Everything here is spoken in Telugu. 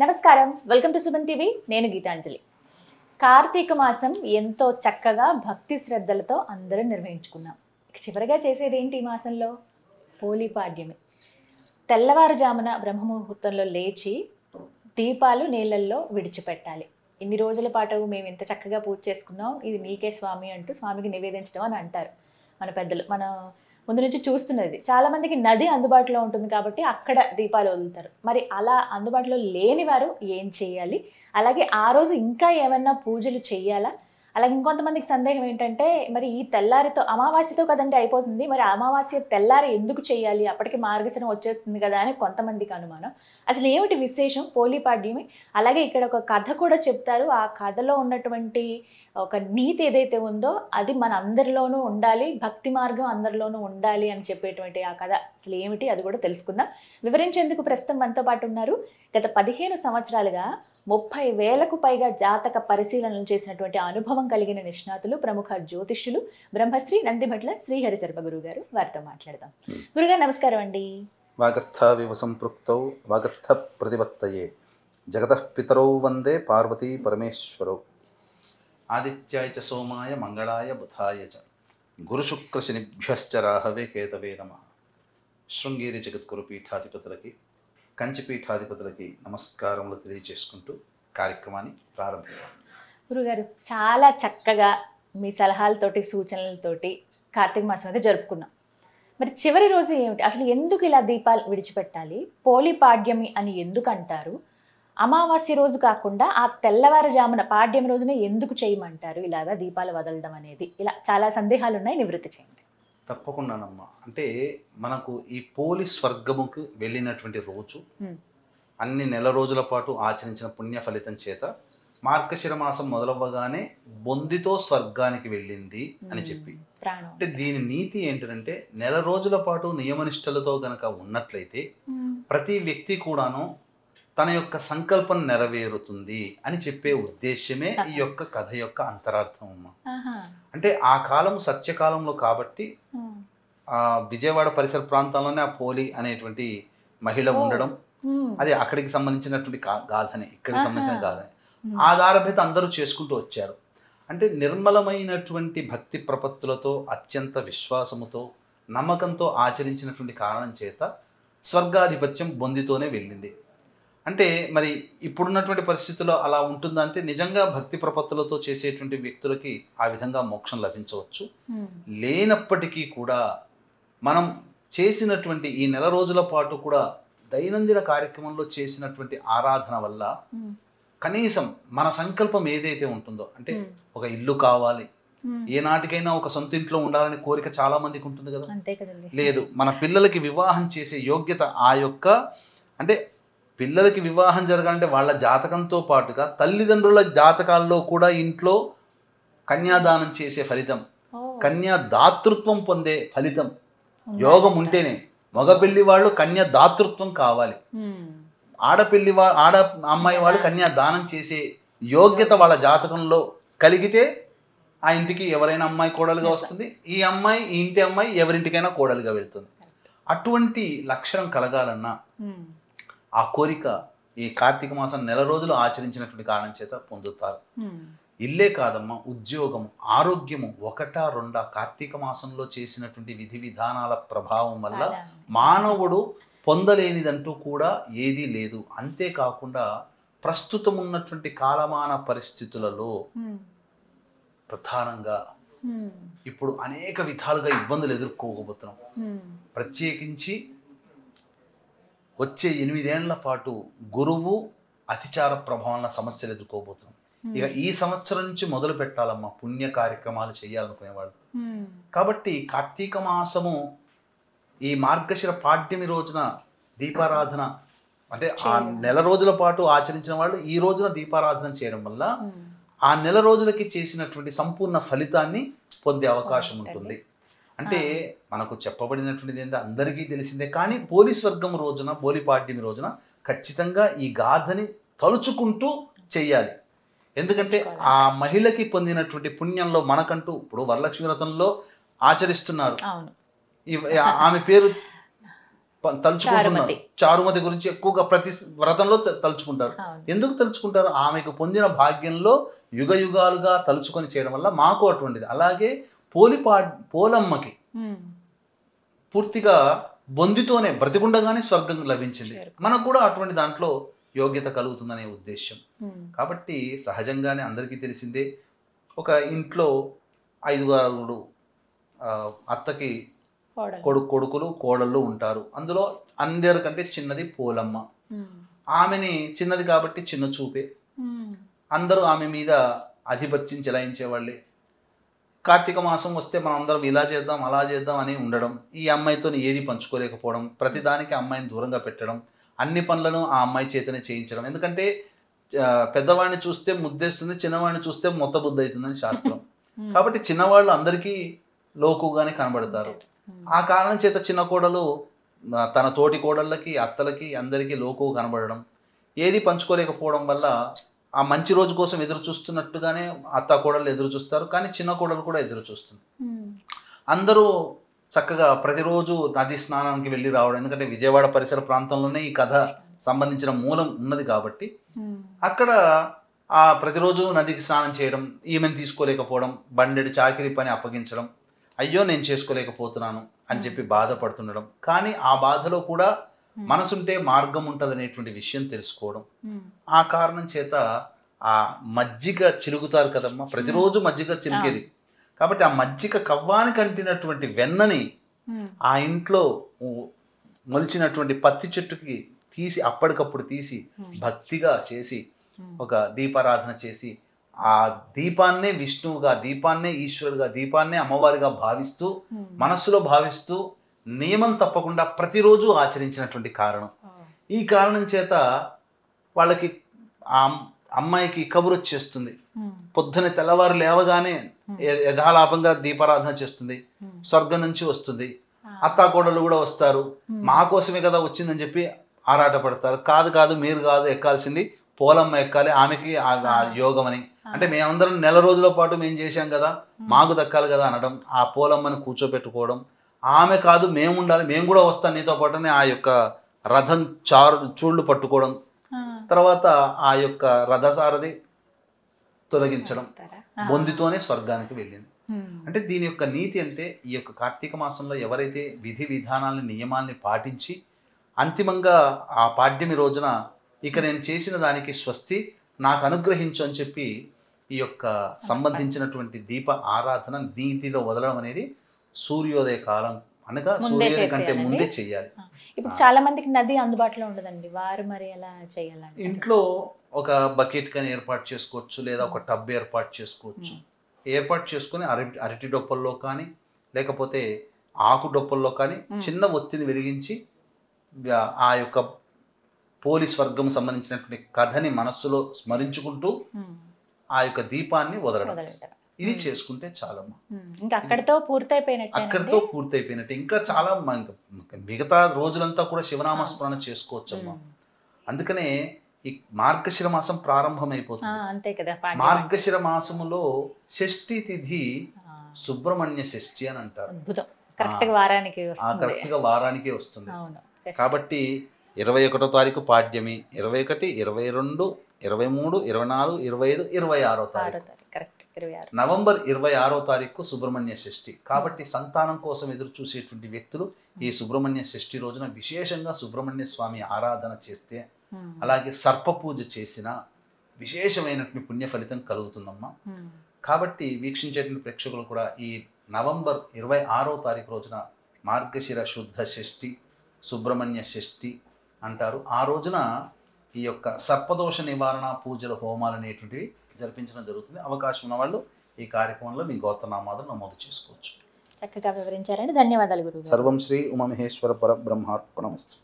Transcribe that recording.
నమస్కారం, వెల్కమ్ టు సుమన్ టీవీ. నేను గీతాంజలి. కార్తీక మాసం ఎంతో చక్కగా భక్తి శ్రద్ధలతో అందరం నిర్వహించుకున్నాం. చివరిగా చేసేది ఏంటి ఈ మాసంలో? పోలీపాడ్యమి. తెల్లవారుజామున బ్రహ్మముహూర్తంలో లేచి దీపాలు నీళ్ళల్లో విడిచిపెట్టాలి. ఇన్ని రోజుల పాటు మేము ఇంత చక్కగా పూజ చేసుకున్నాం, ఇది నీకే స్వామి అంటూ స్వామికి నివేదించడం అని అంటారు మన పెద్దలు. మన ముందు నుంచి చూస్తున్నది. చాలా మందికి నది అందుబాటులో ఉంటుంది కాబట్టి అక్కడ దీపాలు వదులుతారు. మరి అలా అందుబాటులో లేని వారు ఏం చేయాలి? అలాగే ఆ రోజు ఇంకా ఏమన్నా పూజలు చేయాలా? అలాగే ఇంకొంతమందికి సందేహం ఏంటంటే, మరి ఈ తెల్లారితో అమావాస్యతో కదండి అయిపోతుంది, మరి అమావాస్య తెల్లారి ఎందుకు చేయాలి? అప్పటికి మార్గశిరం వచ్చేస్తుంది కదా అని కొంతమందికి అనుమానం. అసలు ఏమిటి విశేషం పోలీపాడ్యమి? అలాగే ఇక్కడ ఒక కథ కూడా చెప్తారు. ఆ కథలో ఉన్నటువంటి ఒక నీతి ఏదైతే ఉందో అది మన అందరిలోనూ ఉండాలి, భక్తి మార్గం అందరిలోనూ ఉండాలి అని చెప్పేటువంటి ఆ కథ అసలు ఏమిటి అది కూడా తెలుసుకుందాం. వివరించేందుకు ప్రస్తుతం మనతో పాటు ఉన్నారు గత 15 సంవత్సరాలుగా 30,000కు పైగా జాతక పరిశీలనలు చేసినటువంటి అనుభవం కలిగిన నిష్ణాతులు, ప్రముఖ జ్యోతిష్యులు బ్రహ్మశ్రీ నందిభట్ల శ్రీహరి శర్మ గురువు గారు. వారితో మాట్లాడదాం. గురుగారు నమస్కారం అండి. వాగర్థ వివ సంపృక్తౌ వాగర్థ ప్రతిపత్తయే జగతః పితరౌ వందే పార్వతీ పరమేశ్వరౌ. ఆదిత్యాయ చ సోమాయ మంగళాయ బుధాయ చ గురుశుక్రశనిభ్యశ్చ రాహవే కేతవే నమః. శృంగేరి జగద్గురు పీఠాధిపతులకి, కంచిపీఠాధిపతులకి నమస్కారములు తెలియజేసుకుంటూ కార్యక్రమాన్ని ప్రారంభిద్దాం. గురుగారు, చాలా చక్కగా మీ సలహాలతోటి సూచనలతోటి కార్తీక మాసం అయితే జరుపుకున్నాం. మరి చివరి రోజు ఏమిటి? అసలు ఎందుకు ఇలా దీపాలు విడిచిపెట్టాలి? పోలీపాడ్యమి అని ఎందుకు అంటారు? అమావాస్య రోజు కాకుండా ఆ తెల్లవారుజామున పాడ్యం రోజున ఎందుకు చేయమంటారు ఇలాగా దీపాలు వదలడం అనేది? ఇలా చాలా సందేహాలు ఉన్నాయి, నివృత్తి చేయండి. తప్పకుండానమ్మా. అంటే మనకు ఈ పోలి స్వర్గముకు వెళ్ళినటువంటి రోజు, అన్ని నెల రోజుల పాటు ఆచరించిన పుణ్య ఫలితం చేత మార్గశిర మాసం మొదలవ్వగానే బొందితో స్వర్గానికి వెళ్ళింది అని చెప్పి, అంటే దీని నీతి ఏంటంటే, నెల రోజుల పాటు నియమనిష్టలతో గనక ఉన్నట్లయితే ప్రతి వ్యక్తి కూడాను తన యొక్క సంకల్పం నెరవేరుతుంది అని చెప్పే ఉద్దేశ్యమే ఈ యొక్క కథ యొక్క అంతరార్థం అమ్మా. అంటే ఆ కాలం సత్యకాలంలో కాబట్టి ఆ విజయవాడ పరిసర ప్రాంతాల్లోనే ఆ పోలి అనేటువంటి మహిళ ఉండడం, అది అక్కడికి సంబంధించినటువంటి గాథనే, ఇక్కడికి సంబంధించిన గాథనే. ఆధారభేత అందరూ చేసుకుంటూ వచ్చారు. అంటే నిర్మలమైనటువంటి భక్తి ప్రపత్తులతో, అత్యంత విశ్వాసముతో, నమ్మకంతో ఆచరించినటువంటి కారణం చేత స్వర్గాధిపత్యం బొందితోనే వెళ్ళింది. అంటే మరి ఇప్పుడున్నటువంటి పరిస్థితుల్లో అలా ఉంటుందంటే, నిజంగా భక్తి ప్రపత్తులతో చేసేటువంటి వ్యక్తులకి ఆ విధంగా మోక్షం లభించవచ్చు. లేనప్పటికీ కూడా మనం చేసినటువంటి ఈ నెల రోజుల పాటు కూడా దైనందిన కార్యక్రమంలో చేసినటువంటి ఆరాధన వల్ల కనీసం మన సంకల్పం ఏదైతే ఉంటుందో, అంటే ఒక ఇల్లు కావాలి, ఏనాటికైనా ఒక సొంత ఇంట్లో ఉండాలనే కోరిక చాలా మందికి ఉంటుంది కదా. లేదు, మన పిల్లలకి వివాహం చేసే యోగ్యత ఆ యొక్క, అంటే పిల్లలకి వివాహం జరగాలంటే వాళ్ళ జాతకంతో పాటుగా తల్లిదండ్రుల జాతకాల్లో కూడా ఇంట్లో కన్యాదానం చేసే ఫలితం, కన్యా దాతృత్వం పొందే ఫలితం యోగం ఉంటేనే. మగ పెళ్లి వాళ్ళు కన్యా దాతృత్వం కావాలి, ఆడ అమ్మాయి వాళ్ళు కన్యా దానం చేసే యోగ్యత వాళ్ళ జాతకంలో కలిగితే ఆ ఇంటికి ఎవరైనా అమ్మాయి కోడలుగా వస్తుంది, ఈ అమ్మాయి ఈ ఇంటి అమ్మాయి ఎవరింటికైనా కోడలుగా వెళ్తుంది. అటువంటి లక్షణం కలగాలన్నా ఆ కోరిక ఈ కార్తీక మాసం నెల రోజులు ఆచరించినటువంటి కారణం చేత పొందుతారు. ఇల్లే కాదమ్మా, ఉద్యోగము, ఆరోగ్యము, ఒకటా రెండా కార్తీక మాసంలో చేసినటువంటి విధి విధానాల ప్రభావం వల్ల మానవుడు పొందలేనిదంటూ కూడా ఏదీ లేదు. అంతేకాకుండా ప్రస్తుతం ఉన్నటువంటి కాలమాన పరిస్థితులలో ప్రధానంగా ఇప్పుడు అనేక విధాలుగా ఇబ్బందులు ఎదుర్కోబోతున్నాం. ప్రత్యేకించి వచ్చే 8 ఏళ్ల పాటు గురువు అతిచార ప్రభావాల సమస్యలు ఎదుర్కోబోతున్నాం. ఇక ఈ సంవత్సరం నుంచి మొదలు పెట్టాలమ్మా పుణ్య కార్యక్రమాలు చేయాలనుకునేవాళ్ళు. కాబట్టి కార్తీక మాసము ఈ మార్గశిర పాడ్యమి రోజున దీపారాధన, అంటే ఆ నెల రోజుల పాటు ఆచరించిన వాళ్ళు ఈ రోజున దీపారాధన చేయడం వల్ల ఆ నెల రోజులకి చేసినటువంటి సంపూర్ణ ఫలితాన్ని పొందే అవకాశం ఉంటుంది. అంటే మనకు చెప్పబడినటువంటిది ఏంటంటే అందరికీ తెలిసిందే, కానీ పోలి స్వర్గం రోజున, పోలిపాడ్యమి రోజున ఖచ్చితంగా ఈ గాథని తలుచుకుంటూ చెయ్యాలి. ఎందుకంటే ఆ మహిళకి పొందినటువంటి పుణ్యంలో మనకంటూ ఇప్పుడు వరలక్ష్మి వ్రతంలో ఆచరిస్తున్నారు. ఆమె పేరు తలుచుకుంటున్నారు. చారుమతి గురించి ఎక్కువగా ప్రతి వ్రతంలో తలుచుకుంటారు. ఎందుకు తలుచుకుంటారు? ఆమెకు పొందిన భాగ్యంలో యుగ యుగాలుగా తలుచుకొని చేయడం వల్ల మాకు అటువంటిది. అలాగే పోలమ్మకి పూర్తిగా బొందితోనే బ్రతికుండగానే స్వర్గం లభించింది. మనకు కూడా అటువంటి దాంట్లో యోగ్యత కలుగుతుందనే ఉద్దేశం. కాబట్టి సహజంగానే అందరికీ తెలిసిందే, ఒక ఇంట్లో 5 అత్తకి కొడుకులు కోడళ్ళు ఉంటారు. అందులో అందరికంటే చిన్నది పోలమ్మ. ఆమెని చిన్నది కాబట్టి చిన్న చూపే, అందరూ ఆమె మీద ఆధిపత్యం చెలాయించేవాళ్ళే. కార్తీక మాసం వస్తే మనం అందరం ఇలా చేద్దాం అలా చేద్దాం అని ఉండడం, ఈ అమ్మాయితో ఏది పంచుకోలేకపోవడం, ప్రతిదానికి అమ్మాయిని దూరంగా పెట్టడం, అన్ని పనులను ఆ అమ్మాయి చేతనే చేయించడం. ఎందుకంటే పెద్దవాడిని చూస్తే ముద్దేస్తుంది, చిన్నవాడిని చూస్తే మొత్త బుద్ధి అవుతుందని శాస్త్రం. కాబట్టి చిన్నవాళ్ళు అందరికీ లోకుగానే కనబడతారు. ఆ కారణం చేత చిన్న కోడలు తన తోటి కోడళ్ళకి అత్తలకి అందరికీ లోకు కనబడడం, ఏది పంచుకోలేకపోవడం వల్ల ఆ మంచి రోజు కోసం ఎదురు చూస్తున్నట్టుగానే అత్త కోడళ్ళు ఎదురు చూస్తారు, కానీ చిన్న కోడలు కూడా ఎదురు చూస్తుంది. అందరూ చక్కగా ప్రతిరోజు నది స్నానానికి వెళ్ళి రావడం, ఎందుకంటే విజయవాడ పరిసర ప్రాంతంలోనే ఈ కథ సంబంధించిన మూలం ఉన్నది కాబట్టి అక్కడ ఆ ప్రతిరోజు నదికి స్నానం చేయడం, ఈమెను తీసుకోలేకపోవడం, బండెడి చాకిరీ పని అప్పగించడం, అయ్యో నేను చేసుకోలేకపోతున్నాను అని చెప్పి బాధపడుతుండడం. కానీ ఆ బాధలో కూడా మనసుంటే మార్గం ఉంటుంది అనేటువంటి విషయం తెలుసుకోవడం. ఆ కారణం చేత ఆ మజ్జిగ చిలుకుతారు కదమ్మా, ప్రతిరోజు మజ్జిగ చిలికేది. కాబట్టి ఆ మజ్జిగ కవ్వానికి అంటినటువంటి వెన్నని ఆ ఇంట్లో మొలిచినటువంటి పత్తి చెట్టుకి తీసి అప్పటికప్పుడు తీసి భక్తిగా చేసి ఒక దీపారాధన చేసి ఆ దీపాన్నే విష్ణువుగా, దీపాన్నే ఈశ్వరుగా, దీపాన్నే అమ్మవారిగా భావిస్తూ మనస్సులో భావిస్తూ నియమం తప్పకుండా ప్రతిరోజు ఆచరించినటువంటి కారణం. ఈ కారణం చేత వాళ్ళకి ఆ అమ్మాయికి కబురు వచ్చేస్తుంది. పొద్దున తెల్లవారు లేవగానే యథాలాపంగా దీపారాధన చేస్తుంది, స్వర్గం నుంచి వస్తుంది. అత్తాకోడలు కూడా వస్తారు, మా కోసమే కదా వచ్చిందని చెప్పి ఆరాటపడతారు. కాదు మీరు కాదు ఎక్కాల్సింది, పోలమ్మ ఎక్కాలి, ఆమెకి యోగం అని. అంటే మేమందరం నెల రోజుల పాటు మేము చేశాం కదా, మాకు దక్కాలి కదా అనడం, ఆ పోలమ్మని కూర్చోపెట్టుకోవడం. ఆమె కాదు మేము ఉండాలి, మేము కూడా వస్తాం నీతో పాటునే ఆ యొక్క రథం చూళ్ళు పట్టుకోవడం, తర్వాత ఆ యొక్క రథసారథి తొలగించడం, బొందితోనే స్వర్గానికి వెళ్ళింది. అంటే దీని యొక్క నీతి అంటే, ఈ యొక్క కార్తీక మాసంలో ఎవరైతే విధి విధానాలని నియమాల్ని పాటించి అంతిమంగా ఆ పాడ్యమి రోజున ఇక నేను చేసిన దానికి స్వస్తి నాకు అనుగ్రహించు అని చెప్పి ఈ యొక్క సంబంధించినటువంటి దీప ఆరాధన నీతిలో వదలడం అనేది సూర్యోదయ కాలం అనగా సూర్యోదయం కంటే ముందే చెయ్యాలి. ఇప్పుడు చాలా మందికి నది అందుబాటులో ఉండదండి, వారు మరి ఎలా చేయాలంటే ఇంట్లో ఒక బకెట్ కానీ ఏర్పాటు చేసుకోవచ్చు, లేదా ఒక టబ్ ఏర్పాటు చేసుకోవచ్చు. ఏర్పాటు చేసుకుని అరటి డొప్పల్లో కానీ లేకపోతే ఆకు డొప్పల్లో కానీ చిన్న ఒత్తిని వెలిగించి ఆ యొక్క పోలీస్ వర్గం సంబంధించినటువంటి కథని మనస్సులో స్మరించుకుంటూ ఆ యొక్క దీపాన్ని వదలడం, ఇది చేసుకుంటే చాలమ్మా. ఇంకా అక్కడితో పూర్తయిపోయినట్టే. ఇంకా చాలా మిగతా రోజులంతా కూడా శివనామస్మరణ చేసుకోవచ్చమ్మా. అందుకనే ఈ మార్గశిర మాసం ప్రారంభమైపోతుంది. అంతే కదా, మార్గశిర మాసములో షష్ఠి తిథి సుబ్రహ్మణ్య షష్ఠి అని అంటారు. కరెక్ట్ గా వారానికి వస్తుంది. కాబట్టి 21వ తారీఖు పాడ్యమి, 21, 22, 23, 24, 25, 26వ తారీఖు, నవంబర్ 26వ తారీఖు సుబ్రహ్మణ్య షష్ఠి. కాబట్టి సంతానం కోసం ఎదురు చూసేటువంటి వ్యక్తులు ఈ సుబ్రహ్మణ్య షష్ఠి రోజున విశేషంగా సుబ్రహ్మణ్య స్వామి ఆరాధన చేస్తే, అలాగే సర్ప పూజ చేసిన విశేషమైనటువంటి పుణ్య ఫలితం కలుగుతుందమ్మా. కాబట్టి వీక్షించేటువంటి ప్రేక్షకులు కూడా ఈ నవంబర్ 26వ తారీఖు రోజున మార్గశిర శుద్ధ షష్ఠి, సుబ్రహ్మణ్య షష్ఠి అంటారు. ఆ రోజున ఈ యొక్క సర్పదోష నివారణ పూజల హోమాలు అనేటువంటివి జరిపించడం జరుగుతుంది. అవకాశం ఉన్న వాళ్ళు ఈ కార్యక్రమంలో మీ గోత్రనామాలను నమోదు చేసుకోవచ్చు. చక్కగా వివరించారండి, ధన్యవాదాలు గురువు. సర్వం శ్రీ ఉమామహేశ్వర పరబ్రహ్మార్పణమస్తు.